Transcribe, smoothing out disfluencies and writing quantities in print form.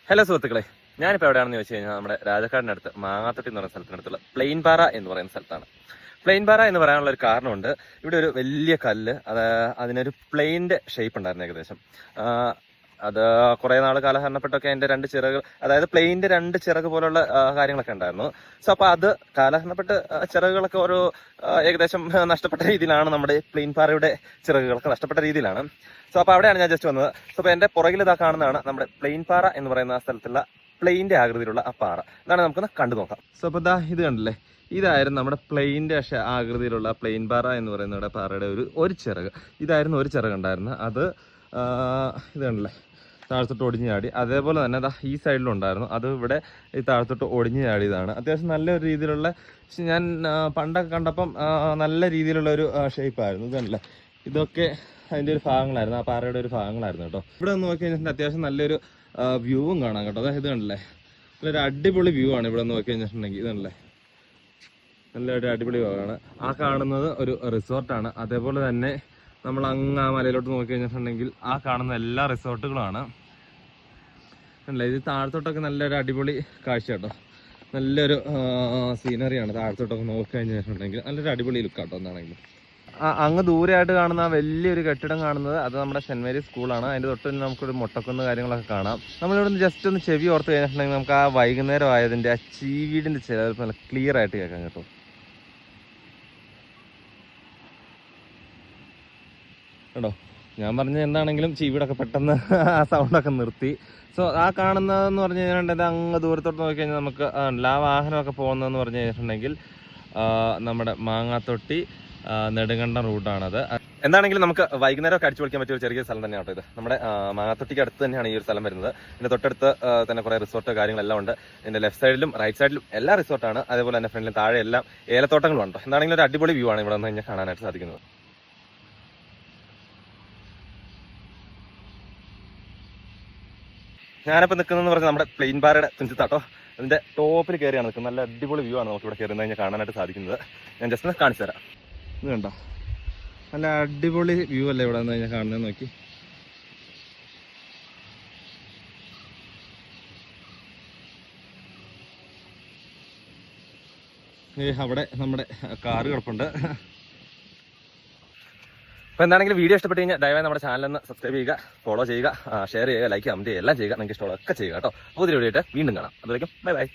Hello സുഹൃത്തുക്കളെ, ഞാനിപ്പോൾ എവിടെയാണെന്ന് ചോദിച്ചു കഴിഞ്ഞാൽ നമ്മുടെ രാജക്കാടിനടുത്ത് മാങ്ങാത്തൊട്ടി എന്ന് പറയുന്ന സ്ഥലത്തിനടുത്തുള്ള പ്ലെയിൻ പാറ എന്ന് പറയുന്ന സ്ഥലത്താണ്. പ്ലെയിൻ പാറ എന്ന് പറയാനുള്ള ഒരു കാരണമുണ്ട്. ഇവിടെ ഒരു വലിയ കല്ല്, അതിനൊരു പ്ലെയിൻ്റെ ഷേപ്പ് ഉണ്ടായിരുന്നു ഏകദേശം. അത് കുറേ നാൾ കാലഹരണപ്പെട്ടൊക്കെ അതിൻ്റെ രണ്ട് ചിറകുകൾ, അതായത് പ്ലെയിൻ്റെ രണ്ട് ചിറക് പോലുള്ള കാര്യങ്ങളൊക്കെ ഉണ്ടായിരുന്നു. സോ അപ്പോൾ അത് കാലഹരണപ്പെട്ട് ചിറകുകളൊക്കെ ഒരു ഏകദേശം നഷ്ടപ്പെട്ട രീതിയിലാണ്. നമ്മുടെ പ്ലെയിൻ പാറയുടെ ചിറകുകളൊക്കെ നഷ്ടപ്പെട്ട രീതിയിലാണ്. സോ അപ്പോൾ അവിടെയാണ് ഞാൻ ജസ്റ്റ് വന്നത്. സോ അപ്പോൾ എൻ്റെ പുറകിൽ ഇതാ കാണുന്നതാണ് നമ്മുടെ പ്ലെയിൻ പാറ എന്ന് പറയുന്ന ആ സ്ഥലത്തുള്ള പ്ലെയിൻ്റെ ആകൃതിയിലുള്ള ആ പാറ. ഇതാണ് നമുക്കൊന്ന് കണ്ടു നോക്കാം. സോ അപ്പോൾ ഇതാ ഇത് കണ്ടില്ലേ, ഇതായിരുന്നു നമ്മുടെ പ്ലെയിൻ്റെ ആകൃതിയിലുള്ള പ്ലെയിൻ പാറ എന്ന് പറയുന്ന പാറയുടെ ഒരു ചിറക്. ഇതായിരുന്നു ഒരു ചിറക് ഉണ്ടായിരുന്നത്. അത് ഇത് കണ്ടില്ലേ, താഴത്തോട്ട് ഒടിഞ്ഞു ചാടി. അതേപോലെ തന്നെ ഈ സൈഡിലും ഉണ്ടായിരുന്നു. അത് ഇവിടെ ഈ താഴത്തോട്ട് ഒടിഞ്ഞു ചാടിയതാണ്. അത്യാവശ്യം നല്ലൊരു രീതിയിലുള്ള, ഞാൻ പണ്ടൊക്കെ കണ്ടപ്പം നല്ല രീതിയിലുള്ള ഒരു ഷേപ്പായിരുന്നു. ഇതല്ലേ, ഇതൊക്കെ അതിൻ്റെ ഒരു ഭാഗങ്ങളായിരുന്നു, ആ പാറയുടെ ഒരു ഭാഗങ്ങളായിരുന്നു കേട്ടോ. ഇവിടെ ഒന്ന് നോക്കി കഴിഞ്ഞിട്ടുണ്ടെങ്കിൽ അത്യാവശ്യം നല്ലൊരു വ്യൂവും കാണാം കേട്ടോ. അതായത് ഇത് കണ്ടില്ലേ, നല്ലൊരു അടിപൊളി വ്യൂ ആണ് ഇവിടെ നിന്ന് നോക്കി കഴിഞ്ഞിട്ടുണ്ടെങ്കിൽ. ഇതല്ലേ, നല്ലൊരു അടിപൊളി വ്യൂ ആണ്. ആ കാണുന്നത് ഒരു റിസോർട്ടാണ്. അതേപോലെ തന്നെ നമ്മൾ അങ്ങ് ആ മലയിലോട്ട് നോക്കി കഴിഞ്ഞിട്ടുണ്ടെങ്കിൽ ആ കാണുന്ന എല്ലാ റിസോർട്ടുകളാണ്. അല്ലേ, ഇത് താഴത്തോട്ടൊക്കെ നല്ലൊരു അടിപൊളി കാഴ്ച കേട്ടോ. നല്ലൊരു സീനറിയാണ് താഴത്തോട്ടൊക്കെ നോക്കി കഴിഞ്ഞിട്ടുണ്ടെങ്കിൽ. നല്ലൊരു അടിപൊളി ലുക്ക് കേട്ടോ. എന്താണെങ്കിലും അങ്ങ് ദൂരെയായിട്ട് കാണുന്ന വലിയൊരു കെട്ടിടം കാണുന്നത് അത് നമ്മുടെ സെന്റ് മേരീസ് സ്കൂളാണ്. അതിൻ്റെ തൊട്ട് തന്നെ നമുക്കൊരു മുട്ടക്കുന്ന് കാര്യങ്ങളൊക്കെ കാണാം. നമ്മളിവിടെ നിന്ന് ജസ്റ്റ് ഒന്ന് ചെവി ഓർത്ത് കഴിഞ്ഞിട്ടുണ്ടെങ്കിൽ നമുക്ക് ആ വൈകുന്നേരം ആയതിൻ്റെ ആ ചീവീടിൻ്റെ ചിലപ്പോൾ നല്ല ക്ലിയർ ആയിട്ട് കേൾക്കാം കേട്ടോ. കേട്ടോ, ഞാൻ പറഞ്ഞ എന്താണെങ്കിലും ചീവീടൊക്കെ പെട്ടെന്ന് ആ സൗണ്ടൊക്കെ നിർത്തി. സോ ആ കാണുന്നതെന്ന് പറഞ്ഞു കഴിഞ്ഞിട്ടുണ്ടെങ്കിൽ അങ്ങ് ദൂരത്തോട്ട് നോക്കി കഴിഞ്ഞാൽ നമുക്ക് ആ വാഹനമൊക്കെ പോകുന്നതെന്ന് പറഞ്ഞു കഴിഞ്ഞിട്ടുണ്ടെങ്കിൽ നമ്മുടെ മാങ്ങാത്തൊട്ടി നെടുങ്കണ്ടം റൂട്ടാണത്. എന്താണെങ്കിലും നമുക്ക് വൈകുന്നേരം അടിച്ചു പൊളിക്കാൻ പറ്റിയ ഒരു ചെറിയ സ്ഥലം തന്നെയാണ് ഇത്. നമ്മുടെ മാങ്ങാത്തൊട്ടിക്ക് അടുത്ത് തന്നെയാണ് ഈ ഒരു സ്ഥലം വരുന്നത്. ഇതിന്റെ തൊട്ടടുത്ത് തന്നെ കുറേ റിസോർട്ട് കാര്യങ്ങളെല്ലാം ഉണ്ട്. ഇതിന്റെ ലെഫ്റ്റ് സൈഡിലും റൈറ്റ് സൈഡിലും എല്ലാ റിസോർട്ടാണ്. അതേപോലെ തന്നെ ഫ്രണ്ടിലും താഴെ എല്ലാം ഏലത്തോട്ടങ്ങളും ഉണ്ട്. എന്താണെങ്കിലും ഒരു അടിപൊളി വ്യൂ ആണ് ഇവിടെ നിന്ന് കഴിഞ്ഞാൽ കാണാനായിട്ട് സാധിക്കുന്നത്. ഞാനിപ്പോൾ നിൽക്കുന്നതെന്ന് പറഞ്ഞാൽ നമ്മുടെ പ്ലെയിൻ പാറയുടെ തുഞ്ചത്താട്ടോ. അതിന്റെ ടോപ്പിൽ കയറിയാണ് നിൽക്കുന്നത്. നല്ല അടിപൊളി വ്യൂ ആണ് നമുക്ക് ഇവിടെ കയറി കഴിഞ്ഞാൽ കാണാനായിട്ട് സാധിക്കുന്നത്. ഞാൻ ജസ്റ്റ് ഒന്ന് കാണിച്ചു തരാം. ഇത് കണ്ടോ, നല്ല അടിപൊളി വ്യൂ അല്ലേ ഇവിടെ നിന്ന് കഴിഞ്ഞാൽ കാണുന്നത്. നോക്കി, അവിടെ നമ്മുടെ കാറ് കിടപ്പുണ്ട്. അപ്പോൾ എന്താണെങ്കിലും വീഡിയോ ഇഷ്ടപ്പെട്ട് കഴിഞ്ഞാൽ ദയവായി നമ്മുടെ ചാനലൊന്ന് സബ്സ്ക്രൈബ് ചെയ്യുക, ഫോളോ ചെയ്യുക, ഷെയർ ചെയ്യുക, ലൈക്ക് കമന്റ് ചെയ്യുക, എല്ലാം ചെയ്യുക. നിങ്ങൾക്ക് ഇഷ്ടമുള്ളതൊക്കെ ചെയ്യുക കേട്ടോ. പുതിയ വീഡിയോ ആയിട്ട് വീണ്ടും കാണാം. അതുവരേക്കും ബൈ ബൈ.